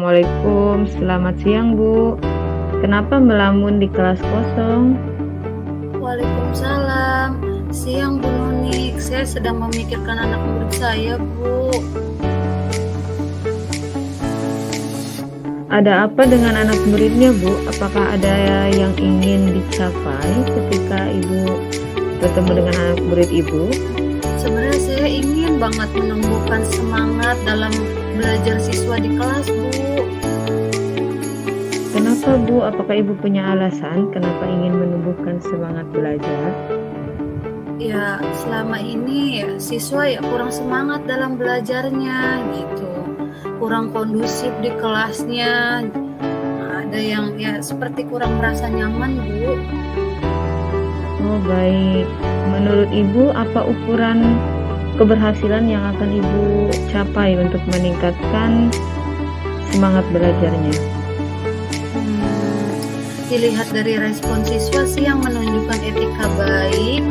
Assalamualaikum, selamat siang Bu. Kenapa melamun di kelas kosong? Waalaikumsalam. Siang Bu Nunik, saya sedang memikirkan anak murid saya, Bu. Ada apa dengan anak muridnya Bu? Apakah ada yang ingin dicapai ketika Ibu bertemu dengan anak murid Ibu? Sebenarnya saya ingin banget menumbuhkan semangat dalam belajar siswa di kelas, Bu. Kenapa Bu? Apakah Ibu punya alasan kenapa ingin menumbuhkan semangat belajar? Ya, selama ini siswa kurang semangat dalam belajarnya gitu. Kurang kondusif di kelasnya. Ada yang seperti kurang merasa nyaman, Bu. Oh baik, menurut Ibu apa ukuran keberhasilan yang akan Ibu capai untuk meningkatkan semangat belajarnya? Dilihat dari respon siswa sih yang menunjukkan etika baik,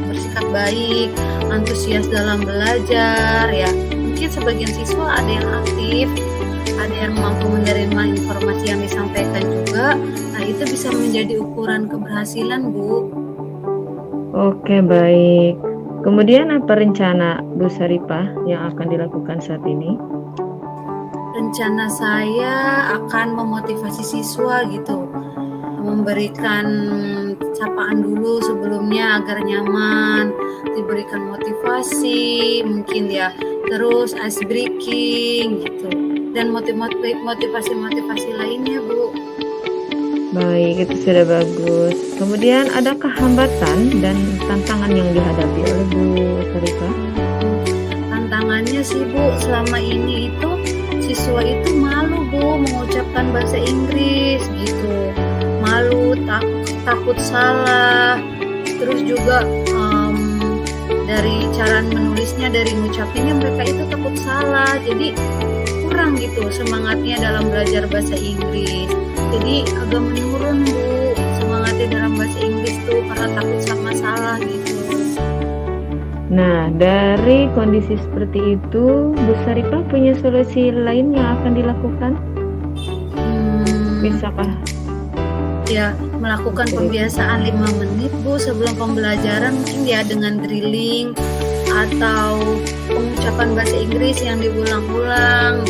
bersikap baik, antusias dalam belajar, mungkin sebagian siswa ada yang aktif, ada yang mampu menerima informasi yang disampaikan juga. Nah, itu bisa menjadi ukuran keberhasilan, Bu. Oke, baik. Kemudian apa rencana Bu Saripah yang akan dilakukan saat ini? Rencana saya akan memotivasi siswa gitu, memberikan sapaan dulu sebelumnya agar nyaman, diberikan motivasi, mungkin terus ice breaking gitu, dan motivasi lainnya, Bu. Baik, itu sudah bagus. Kemudian adakah hambatan dan tantangan yang dihadapi oleh Bu Saripah? Tantangannya sih, Bu, selama ini itu siswa itu malu, Bu, mengucapkan bahasa Inggris gitu. Malu, takut salah. Terus juga dari cara menulisnya, dari ngucapinnya mereka itu takut salah. Jadi kurang gitu semangatnya dalam belajar bahasa Inggris. Jadi agak menurun, Bu, semangatnya dalam bahasa Inggris tuh karena takut sama salah gitu. Nah, dari kondisi seperti itu, Bu Saripah punya solusi lain yang akan dilakukan? Bisakah? Melakukan pembiasaan 5 menit, Bu, sebelum pembelajaran, mungkin dengan drilling atau pengucapan bahasa Inggris yang diulang-ulang,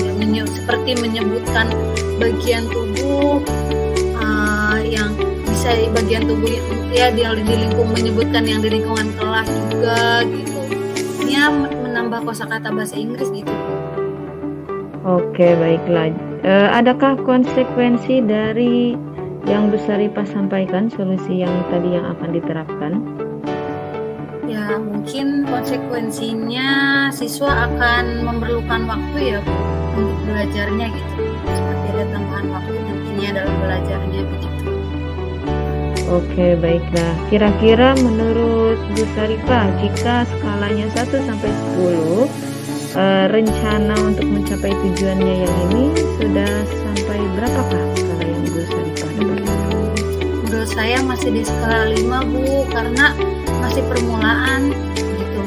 seperti menyebutkan bagian tubuh yang bisa bagian tubuh yang di lingkungan, menyebutkan yang di lingkungan kelas juga gitu. Ini menambah kosakata bahasa Inggris gitu. Oke, baiklah. Adakah konsekuensi dari yang Bu Saripah sampaikan, solusi yang tadi yang akan diterapkan? Ya, mungkin konsekuensinya siswa akan memerlukan waktu Bu, untuk belajarnya gitu. Seperti ada tambahan waktu nantinya dalam belajarnya begitu. Oke, baiklah. Kira-kira menurut Bu Saripah, jika skalanya 1 sampai 10, rencana untuk mencapai tujuannya yang ini sudah sampai berapakah skala yang Bu Saripah dapatkan? Menurut saya masih di skala 5, Bu, karena masih permulaan gitu,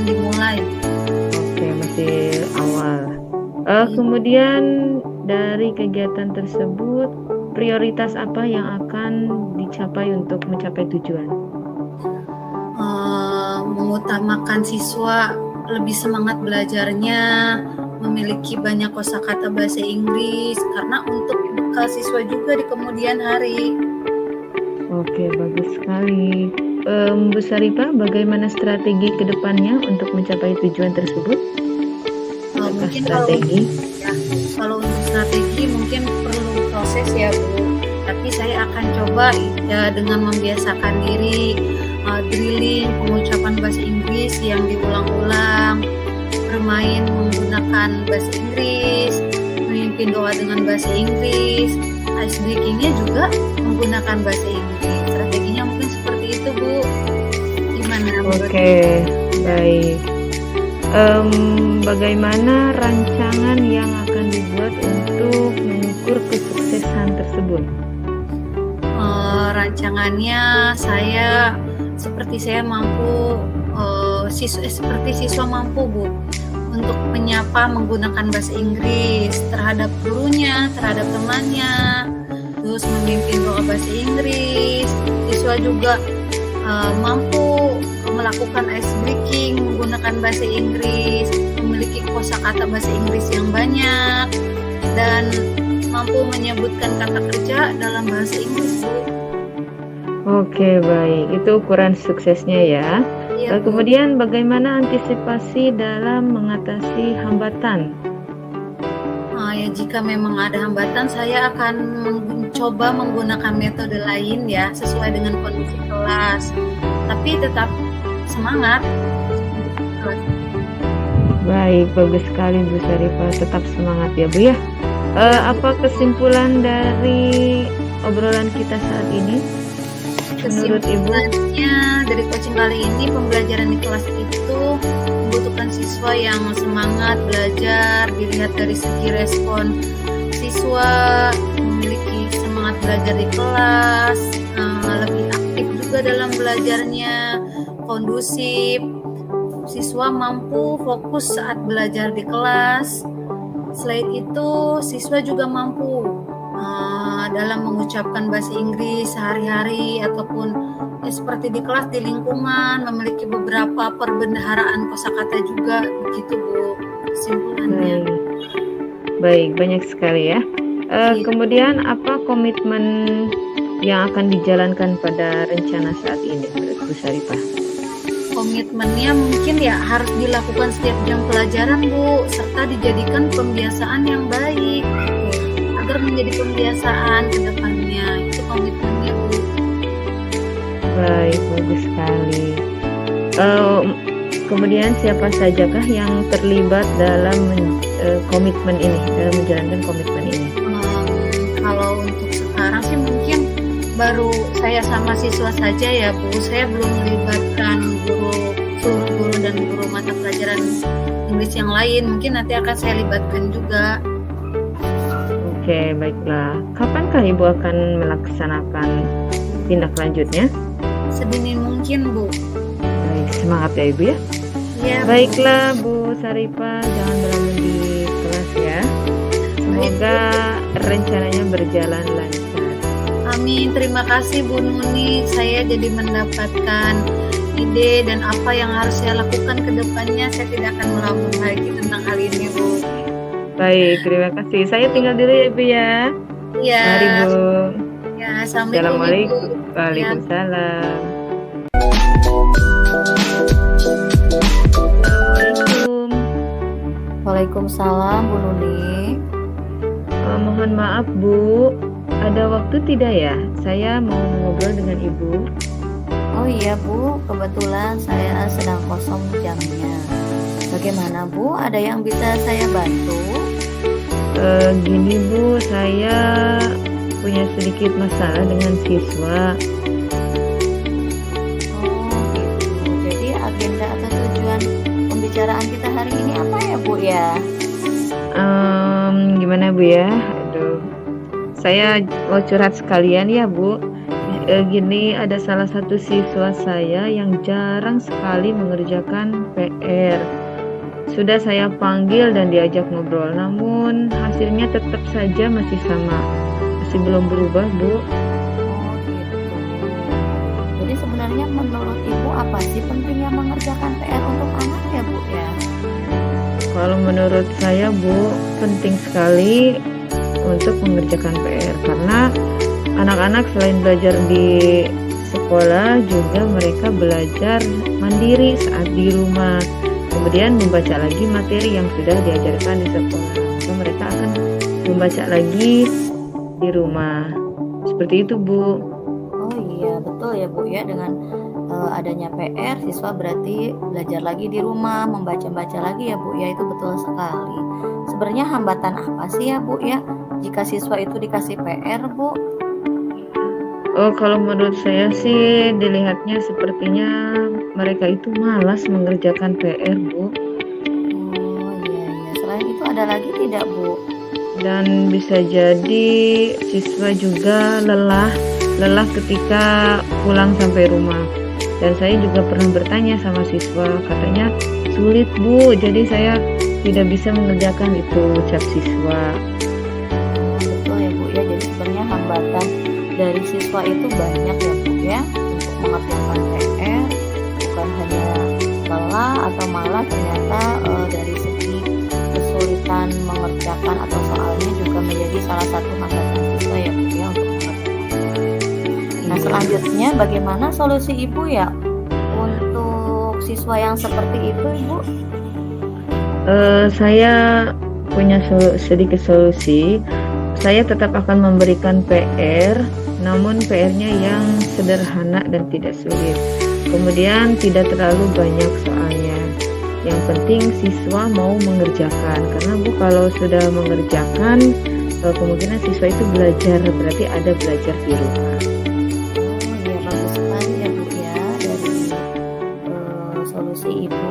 dimulai. Oke, masih awal. Kemudian dari kegiatan tersebut, prioritas apa yang akan dicapai untuk mencapai tujuan? Mengutamakan siswa lebih semangat belajarnya, memiliki banyak kosakata bahasa Inggris, karena untuk bekal siswa juga di kemudian hari. Oke, bagus sekali. Bu Saripah, bagaimana strategi ke depannya untuk mencapai tujuan tersebut? Mungkin kalau untuk strategi mungkin perlu proses Bu. Tapi saya akan coba dengan membiasakan diri, drilling pengucapan bahasa Inggris yang diulang-ulang, bermain menggunakan bahasa Inggris, memimpin doa dengan bahasa Inggris, ice breaking-nya juga menggunakan bahasa Inggris. Strateginya mungkin seperti itu, Bu. Gimana? Oke, baik. Bagaimana rancangan yang akan dibuat untuk mengukur kesuksesan tersebut? Rancangannya seperti siswa mampu, Bu, untuk menyapa menggunakan bahasa Inggris terhadap gurunya, terhadap temannya, terus memimpin doa bahasa Inggris. Siswa juga mampu melakukan ice breaking menggunakan bahasa Inggris, memiliki kosakata bahasa Inggris yang banyak, dan mampu menyebutkan kata kerja dalam bahasa Inggris, Bu. Oke, baik. Itu ukuran suksesnya ya. Iya, Bu. Kemudian bagaimana antisipasi dalam mengatasi hambatan? Ya, jika memang ada hambatan, saya akan mencoba menggunakan metode lain ya, sesuai dengan kondisi kelas. Tapi tetap semangat. Baik, bagus sekali Bu Syarifah. Tetap semangat ya Bu ya. Apa kesimpulan dari obrolan kita saat ini? Menurut Ibu? Kesimpulannya dari coaching kali ini, pembelajaran di kelas itu membutuhkan siswa yang semangat belajar. Dilihat dari segi respon siswa memiliki semangat belajar di kelas, lebih aktif juga dalam belajarnya, kondusif. Siswa mampu fokus saat belajar di kelas. Selain itu, siswa juga mampu dalam mengucapkan bahasa Inggris sehari-hari ataupun seperti di kelas, di lingkungan, memiliki beberapa perbendaharaan kosakata juga, begitu Bu kesimpulannya. Baik, banyak sekali ya. Kemudian apa komitmen yang akan dijalankan pada rencana saat ini menurut Bu Syarifah? Komitmennya mungkin ya harus dilakukan setiap jam pelajaran Bu, serta dijadikan pembiasaan yang baik agar menjadi pembiasaan ke depannya. Itu komitmennya Bu. Baik, bagus sekali. Kemudian siapa sajakah yang terlibat dalam komitmen ini, dalam menjalankan komitmen ini? Kalau untuk sekarang sih mungkin baru saya sama siswa saja ya Bu. Saya belum melibatkan seluruh guru dan guru mata pelajaran Inggris yang lain. Mungkin nanti akan saya libatkan juga. Oke, baiklah. Kapankah Ibu akan melaksanakan tindak lanjutnya? Sedini mungkin Bu. Baik, semangat ya Ibu ya. Ya, baiklah Bu Syarifah, jangan berlamun di kelas ya. Semoga rencananya berjalan lancar. Amin. Terima kasih Bu Nuni. Saya jadi mendapatkan ide dan apa yang harus saya lakukan ke depannya. Saya tidak akan melamun lagi tentang hal ini Bu. Baik, terima kasih. Saya tinggal dulu ya Ibu ya. Iya. Mari Bu. Ya, assalamualaikum. Waalaikumsalam. Waalaikumsalam Bu Nuni. Mohon maaf Bu, ada waktu tidak ya? Saya mau ngobrol dengan Ibu. Oh iya Bu, kebetulan saya sedang kosong jamnya. Bagaimana Bu, ada yang bisa saya bantu? Gini Bu, saya punya sedikit masalah dengan siswa. Oh gitu, jadi agenda atau tujuan pembicaraan kita hari ini apa ya Bu ya? Gimana Bu ya? Aduh, saya mau curhat sekalian ya Bu. Gini, ada salah satu siswa saya yang jarang sekali mengerjakan PR. Sudah saya panggil dan diajak ngobrol, namun hasilnya tetap saja masih sama, masih belum berubah Bu. Oh gitu. Jadi sebenarnya menurut Ibu apa sih pentingnya mengerjakan PR untuk anak ya Bu ya? Kalau menurut saya Bu, penting sekali untuk mengerjakan PR, karena anak-anak selain belajar di sekolah juga mereka belajar mandiri saat di rumah, kemudian membaca lagi materi yang sudah diajarkan di sekolah, maka mereka akan membaca lagi di rumah. Seperti itu Bu. Oh iya betul ya Bu ya, dengan adanya PR siswa berarti belajar lagi di rumah, membaca-baca lagi ya Bu ya, itu betul sekali. Sebenarnya hambatan apa sih ya Bu ya jika siswa itu dikasih PR Bu? Oh, kalau menurut saya sih dilihatnya sepertinya mereka itu malas mengerjakan PR Bu. Oh iya iya, selain itu ada lagi tidak Bu? Dan bisa jadi siswa juga lelah ketika pulang sampai rumah. Dan saya juga pernah bertanya sama siswa, katanya sulit Bu, jadi saya tidak bisa mengerjakan, itu ucap siswa. Betul ya Bu ya, jadi sebenarnya hambatan dari siswa itu banyak ya Bu ya untuk mengerjakan PR, bukan hanya lelah atau malah ternyata dari segi kesulitan mengerjakan atau soalnya juga menjadi salah satu hambatan siswa ya Bu ya untuk mengerjakan. Nah Iya. selanjutnya bagaimana solusi Ibu ya untuk siswa yang seperti itu Ibu? Saya punya sedikit solusi. Saya tetap akan memberikan PR, namun PR-nya yang sederhana dan tidak sulit. Kemudian tidak terlalu banyak soalnya. Yang penting siswa mau mengerjakan, karena Bu kalau sudah mengerjakan, kemungkinan siswa itu belajar, berarti ada belajar di rumah. Oh iya bagus sekali ya Bu ya dari solusi Ibu.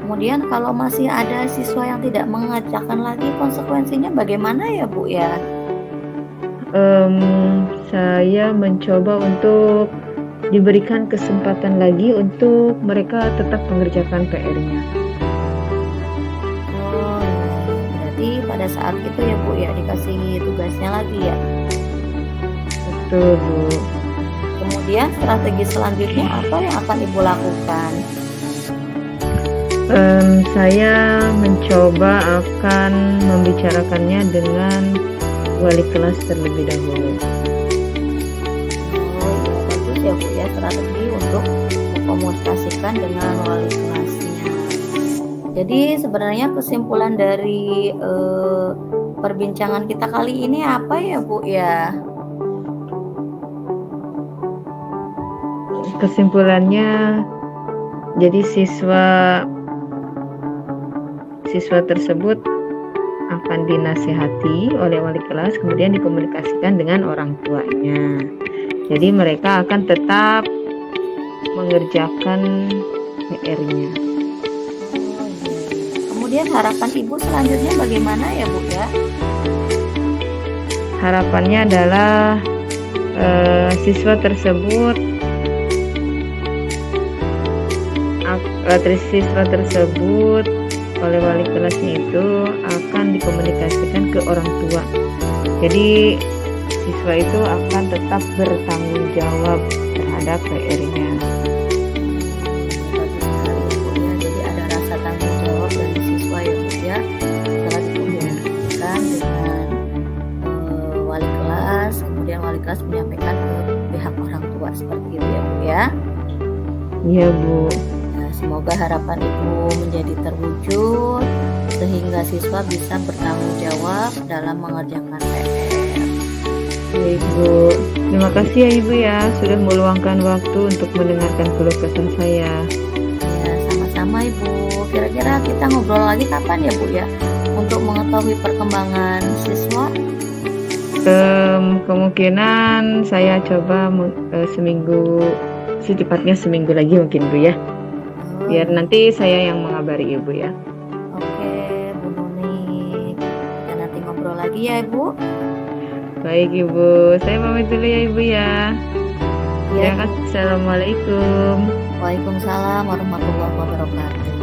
Kemudian kalau masih ada siswa yang tidak mengerjakan lagi, konsekuensinya bagaimana ya Bu ya? Saya mencoba untuk diberikan kesempatan lagi untuk mereka tetap mengerjakan PR-nya. Oh iya, berarti pada saat itu ya Bu ya dikasih tugasnya lagi ya. Betul, Bu. Kemudian strategi selanjutnya apa yang akan Ibu lakukan? Saya mencoba akan membicarakannya dengan wali kelas terlebih dahulu. Oh iya bagus ya Bu ya strategi untuk mengkomunikasikan dengan wali kelasnya. Jadi sebenarnya kesimpulan dari perbincangan kita kali ini apa ya Bu ya? Kesimpulannya, jadi siswa tersebut akan dinasihati oleh wali kelas, kemudian dikomunikasikan dengan orang tuanya. Jadi mereka akan tetap mengerjakan PR-nya. Kemudian harapan Ibu selanjutnya bagaimana ya Bu ya? Harapannya adalah siswa tersebut oleh wali kelasnya itu akan dikomunikasikan ke orang tua. Jadi siswa itu akan tetap bertanggung jawab terhadap PR-nya. Bagus sekali ya Bu ya. Jadi ada rasa tanggung jawab dari siswa ya Bu ya. Setelah dikomunikasikan dengan wali kelas, kemudian wali kelas menyampaikan ke pihak orang tua seperti itu ya Bu ya. Iya Bu. Nah, semoga harapan Ibu menjadi terwujud sehingga siswa bisa bertanggung jawab dalam mengerjakan PR. Baik Bu, terima kasih ya Ibu ya sudah meluangkan waktu untuk mendengarkan keluh kesah saya. Ya, sama-sama Ibu. Kira-kira kita ngobrol lagi kapan ya Bu ya? Untuk mengetahui perkembangan siswa. Kemungkinan saya coba secepatnya seminggu lagi mungkin Bu ya. Biar nanti saya yang mengabari Ibu ya. Oke, Bu Nuni. Kita nanti ngobrol lagi ya Ibu. Baik Ibu, saya pamit dulu ya Ibu ya. Ya, Terima kasih. Assalamualaikum. Waalaikumsalam warahmatullahi wabarakatuh.